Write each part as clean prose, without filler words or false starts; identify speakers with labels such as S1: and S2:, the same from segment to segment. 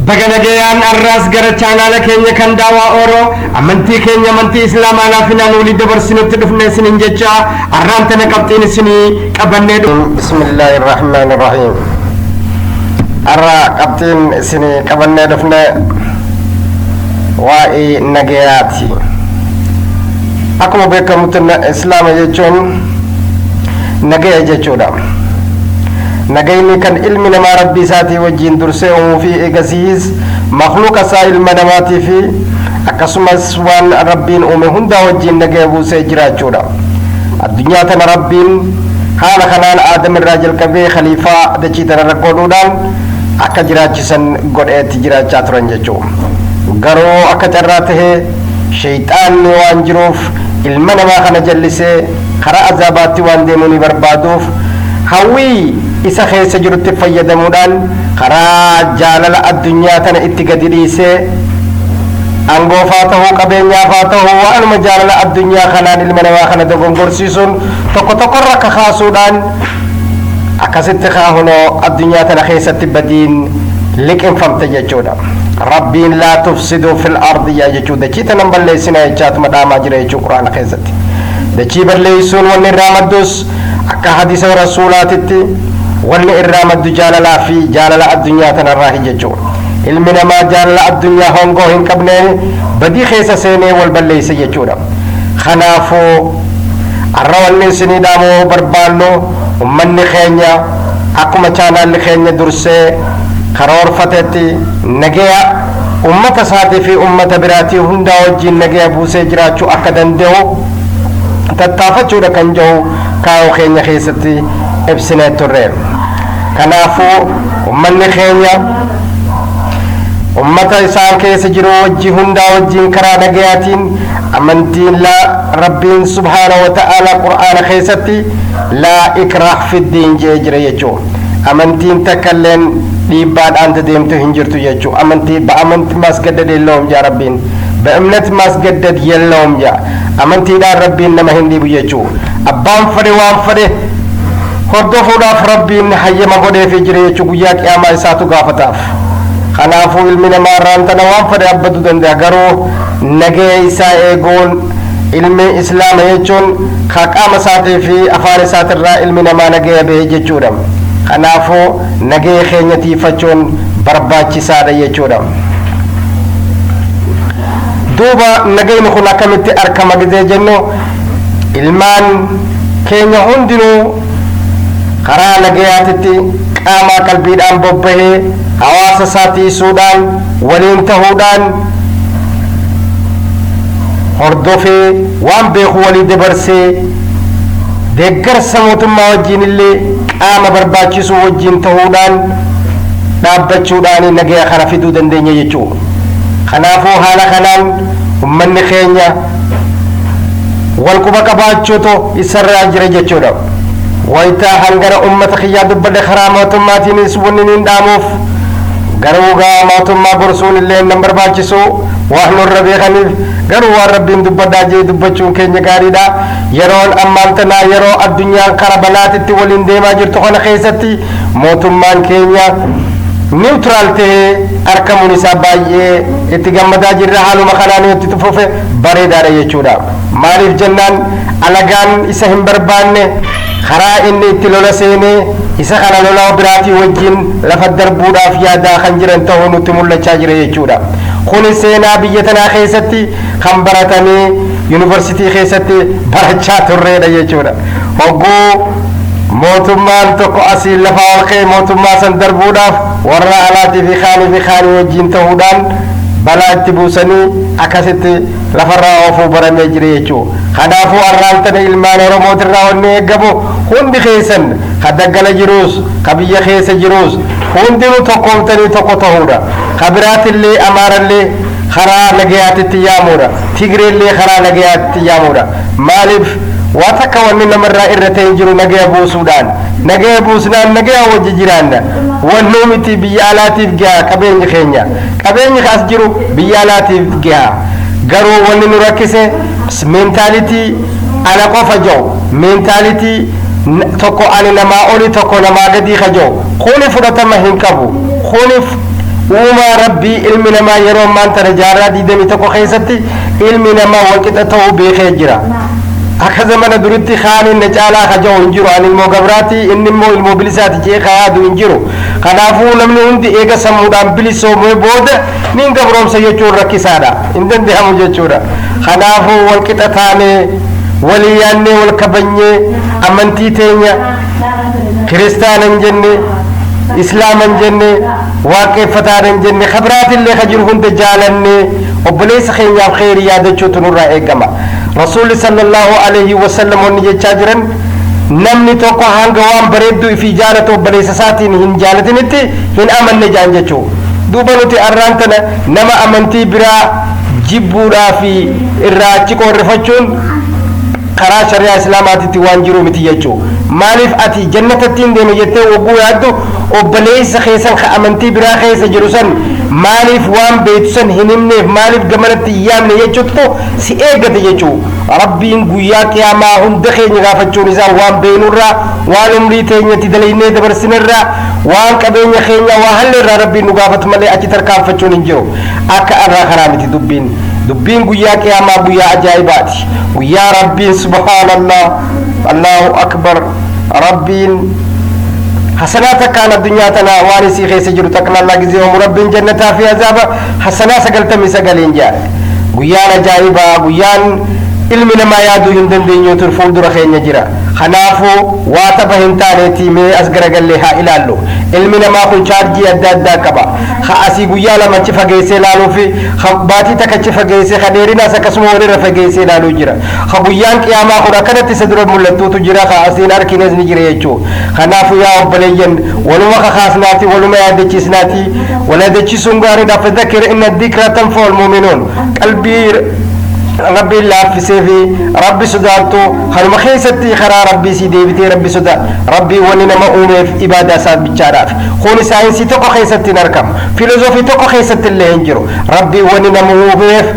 S1: Baganagayaan arras gara channel keenya kan daawaa Oro amantii keenya amantii Islaamaa laafina walii dabarsinutti dhufne isinin jecha arraan tana qabxiin isinii qabannee Bismillahir Rahmanir Rahim. Arra qabxiin isinii qabannee dhufne waa'ee nagayaati. Akkuma beekamutti Islaama jechuun nagaya jechuudha. Nagayni kan ilmi namaa rabbii isaatii wajjin dursee uumuu fi eegasiis makhluuqa isaa ilma namaatii fi akkasumas waan rabbiin uume hunda wajjin nagaya buusee jiraachuudha. Addunyaa tana rabbiin haala kanaan Aadam irraa jalqabee khaliifaa dachii tanarra godhuudhaan akka jiraachisan godheetti jiraachaa turan jechuudha. Garuu akka carraa tahee shayxaanni waan jiruuf ilma namaa kana jallisee karaa azaabaatti waan deemuu ni barbaaduuf hawwii isa keessa jirutti fayyadamuudhaan karaa jaalala addunyaa tana itti gadi dhiisee angoofaa ta'uu qabeenyaafaa ta'uu waanuma jaalala addunyaa kanaan ilma namaa kana dogongorsiisuun tokko tokkorra kakaasuudhaan akkasitti kaahunoo addunyaa tana keessatti badiin liqinfamte jechuudha. Rabbiin laa tufsiduu fil ardi yaa jechuu dachii tanan balleessina jechaatuma dhaamaa jira jechuu quraana keessatti. Dachii balleessuun wanni irraa maddus akka hadiisa rasuulaatitti wanni irraa maddu jaalalaa fi jaalala addunyaa tanarraa jechuudha. Ilmi namaa jaalala addunyaa hongoo hin qabneen badii keessa seenee wal balleessa jechuudha. Kanaafuu arra wanni isinii dhaamoo barbaannu ummanni keenya akkuma chaanaalli keenya dursee karoorfatetti nagaya ummata isaatii fi ummata biraatii hundaa wajjin nagaya buusee jiraachuu akka danda'u tattaafachuudha kan jiru kaayoo keenya keessatti ibsinee turre. Kanaafuu ummanni keenya ummata isaan keessa jiru wajji hundaa wajjin karaa nagayaatiin amantiin rabbiin subhaanahu wa ta'ala qur'aana keessatti laa ikraah fiddiin jee jira jechuudha. Amantiin takkailleen dhiibbaadhaan deemtu hin jirtu jechuudha. Amantii maasgaddad yellawum jaa rabbiin በእምነት ማስገደድ የለውም ያ አመንቲዳን ረቢን ነመህን ዲቡ የቹ አባን ፈደ ዋን ፈደ ሆርዶፉዳፍ ረቢን ሀየማ ጎዴ ፊጅሬ የቹ ጉያ ቂያማ ኢሳቱ ጋፈታፍ ከናፉ ኢልሚ ነማራን ተነ ዋን ፈደ አበዱ ደንደ ገሮ ነገ ኢሳ ኤጎን ኢልሚ ኢስላም የቹን ካቃመ ሳቴ ፊ አፋር ሳትራ ኢልሚ ነማ ነገ በ የቹ ደም ከናፉ ነገ ኸኘቲ ፈቾን በርባቺ ሳደ የቹ ደም دوبا نجين خنا كمتي أركم جدي جنو إلمان كينيا هندنو خرا نجياتتي كاما قلبي دام بوبه حواس ساتي سودان ولين تهودان هردوفي وان بيخو ولي دبرسي دقر سموتم ما وجين اللي كاما برباچي سو وجين تهودان دابچو داني نجيا خرافي دودن دنيا يچو kanaafuu haala kanaan ummanni keenya wal quba qabaachuutu isarraa jira jechuudha. Wayitaa hangara ummata kiyyaa dubbadhe karaa mootummaatiinis wanni niin dhaamuuf garuu gaa mootummaa gorsuun illee nan barbaachisu waan nurra beekaniif garuu waan rabbiin dubbadhaa jee dubbachuun keenya gaariidha. Yeroon ammaan tanaa yeroo addunyaan kara balaatitti waliin deemaa jirtu kana keessatti mootummaan keenya neutral ta'ee argamuun isaa baay'ee itti gammadaa jirra. Haaluma kanaan itti tufuuf bareedaadha jechuudha. Maaliif jennaan alagaan isa hin barbaanne karaa inni itti lola seenee isa kana lola biraatii wajjin lafa darbuudhaaf yaadaa kan jiran ta'uu nutti mul'achaa jira jechuudha. Kun seenaa biyya tanaa keessatti kan baratamee yuunivarsiitii keessatti barachaa turreedha jechuudha. Hogguu mootummaan tokko asii lafa walqee mootummaa san darbuudhaaf warra alaatii fi kaanii wajjin ta'uudhaan balaa itti buusanii akkasitti lafarraa oofuu baramee jira jechuudha. Kanaafuu arraan tana ilmaan Oromootirraa wanni eeggamu hundi keessan ka daggala jiruus ka biyya keessa jiruus hundinuu tokkoomtanii tokko ta'uudha. Ka biraatillee Amaarallee karaa nagayaatitti yaamuudha. Tigreellee karaa nagayaatitti yaamuudha. Maaliif waan takka wanni namarraa irra ta'e jiru nagaya buusuudhaan nagaya buusnaan nagaya wajji jiraanna wanni miti biyya alaatiif gaha qabeenyi kaas jiru biyya alaatiif gaha garuu wanni nu rakkise meentaalitii ana qofa jiru meentaalitii tokko ani namaa oli tokko namaa gadii ka jiru kuni fudhatama hin qabu kuni وما ربي علمنا ما يرون ما أنت رجارة دي دمي تكو خيستي علمنا ما وقتته بخيجرة أكذا من درتي خان النجالة خجو انجرو عن المغبراتي إنمو الموبيلسات جي خيادو انجرو خلافو نمني هندي إيقا سمودان بلسو مبود نين قبروم سيجور ركسادا اندن دي همو جيجورا خلافو والكتتاني ولياني والكبني أمنتي تينيا كريستانا جني إسلاما جني واقع فتانا جني خبرات اللي خجر هند جالني وبليس خينيا بخير يادة تنور إيقما رسول صلى الله عليه وسلم ونجي تشاجرا نمني توقع هانغ وان بريدو في جالة وبليس ساتين هن جالتنتي هن أمن نجان جچو دوبانوتي أرانتنا نما أمنتي برا جبورا في الراجكو رفتشون قرا شريعة إسلاماتي توانجرو متي يجو مالف أتي جنة التين دينو يتي وقو يادو وبليس خيسان خأمنتي برا خيس جروسان مالف وان بيتسن هنمني مالف قمرت يامني يجوتو سيئقت يجو ربين قوياك يا ما هم دخين غافتشو نزا وان بينورا وان امريتين يتدليني دبرسنرا وان كبين يخينيا وهل ربين نغافت ملي أتي تركان فتشو ننجو أكا أرى خرامتي دبين قوياك يا ما قويا عجائباتي ويا ربي سبحان الله الله أكبر ربين حسناتك كان الدنيا تنا وارسي خيس جرو تكنا الله جزيهم رب جنة في عذاب حسنا سقلت مسقلين جار ويان جايبا ويان علمنا ما يادو هندن دينيو ترفول درخين جرا خنافو واتبهن تانيتي مي أسقر قلها إلالو علمنا ما كن شارجي أداد كبا خاسي ويالا ما تفقيسي لالو في خباتي تكا فقيسي خديرنا سكسمو ورر فقيسي لالو جرا خبويان كياما خدا كانت تسدر ملتو تجرا خاسين أركينيز نجري يجو خنافو يا أبليين ولما خاسناتي ولما يادتشيسناتي ولا دتشيسون غاري دا فذكر إن الذكرى تنفع المؤمنون قلبي ربي الله في سيفي ربي سدالتو خل مخيستي خرا ربي سيدي بتي ربي سدال ربي وننا ما أومف إبادة سات بتشارف خوني ساينسي تقو خيستي نركم فيلوزوفي تقو خيستي اللي هنجرو ربي وننا ما أومف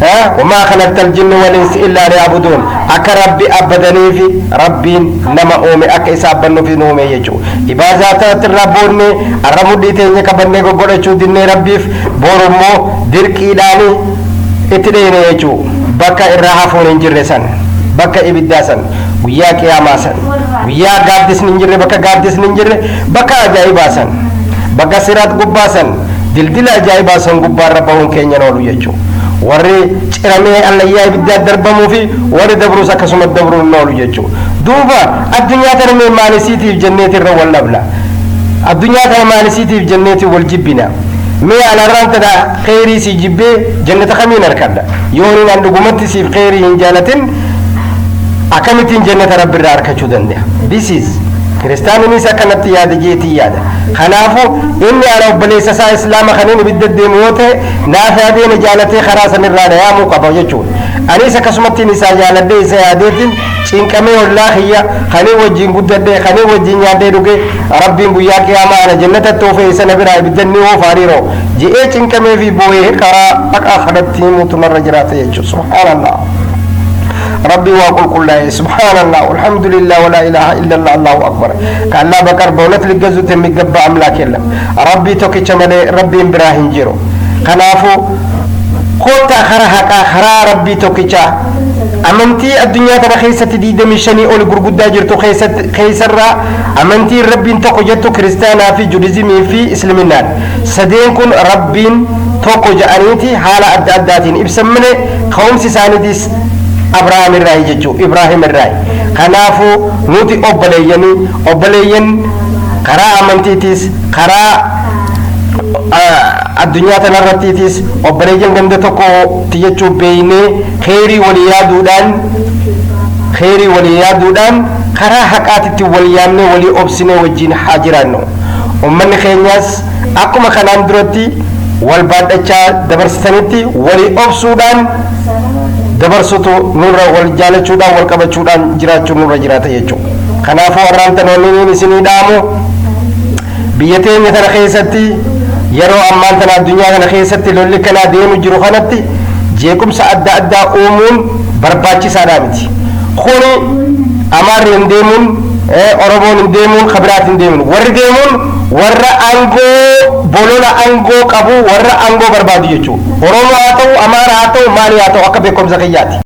S1: ها وما خلقت الجن والإنس إلا ليعبدون أك ربي أبدني في ربي نما أومي أك إسابنو في نومي يجو إبادة تربوني الرمودي تيني كبني قبولة شو ديني ربي بورمو دركي داني اتدين يجو bakka irraa hafuun hin jirre san bakka ibiddaa san guyyaa qiyaamaa san guyyaa gaaddisni hin jirre bakka gaaddisni hin jirre bakka ajaa'ibaa san bakka siraat gubbaa san dildila ajaa'ibaa san gubbaarra bahuun keenya oolu jechuu warri ciramee allayyaa ibiddaa darbamuu fi warri dabruus akkasuma dabruun oolu jechuu duuba addunyaa tana mee maalisiitiif jenneetirra wal dhabla addunyaa tana maalisiitiif jenneetii wal jibbina مي على رانتدا خيري سي جبي جنة خمين أركدا يوني عند قمتي سي خيري إن جالتين أكمتين جنة رب الراركة شودن ده this is كريستاني نيسا كانت يادة جيتي يادة خلافو إني على بليس سا إسلام خنين بدد ديموته نافع دين جالتي خراسا نرانا يا موقع يجون أنيسا كسمتي نيسا جالتي سيادتين شين كمي والله هي خني وجين بدد خني وجين يادة دوكي ربي بوياك يا ما أنا جنة التوفي سنبرا بدني وفاريرو جي شين كمي في بويه خرا أك أخدتي متمر جرات يجو سبحان الله ربي وأقول كل سبحان الله والحمد لله ولا إله إلا الله الله أكبر كان لا بكر بولت لجزء تمي جب أملاك الله ربي توكي شمله ربي إبراهيم جيرو خلافو كوتا خرهك خرا ربي توكي شا أمنتي الدنيا ترى خيسة دي دمشني أول جرجود داجرتو خيسرة أمنتي ربي توكو جتو كريستانا في جوديزم في إسلامنا سدين كن ربي توكو جانيتي حالة أداتين إبسمنه قوم سيسانديس أبراهيم الرأي جتو إبراهيم الرأي خلافو نوتي أبليين خرا أمنتيتيس خرا الدنيا تنرتيتيس أبليين جند توكو تيجو بيني خيري وليادودان خرا حقاتي وليامني ولي أبسني وجين حاجرانو ومن خينياس أكما خنان دروتي والبادشا دبرستانيتي ولي أبسودان dabarsutu nurra wal jaalachuudhaan wal qabachuudhaan jiraachuu nurra jiraata jechuudha. Kanaafuu warraan tanoonni isinii dhaamu biyya teenya tana keessatti yeroo ammaan tana addunyaa kana keessatti lolli kana deemu jiru kanatti jeequmsa adda addaa uumuun barbaachisaadha miti. Kuni Amaarri hin deemuun Oromoon hin deemuun Kabiraat hin deemuun warri deemuun warra aangoo bolola aangoo qabu warra aangoo barbaadu jechuudha. Oromoo haa ta'u, Amaara haa ta'u, maali haa ta'u akka beekumsa kiyyaati.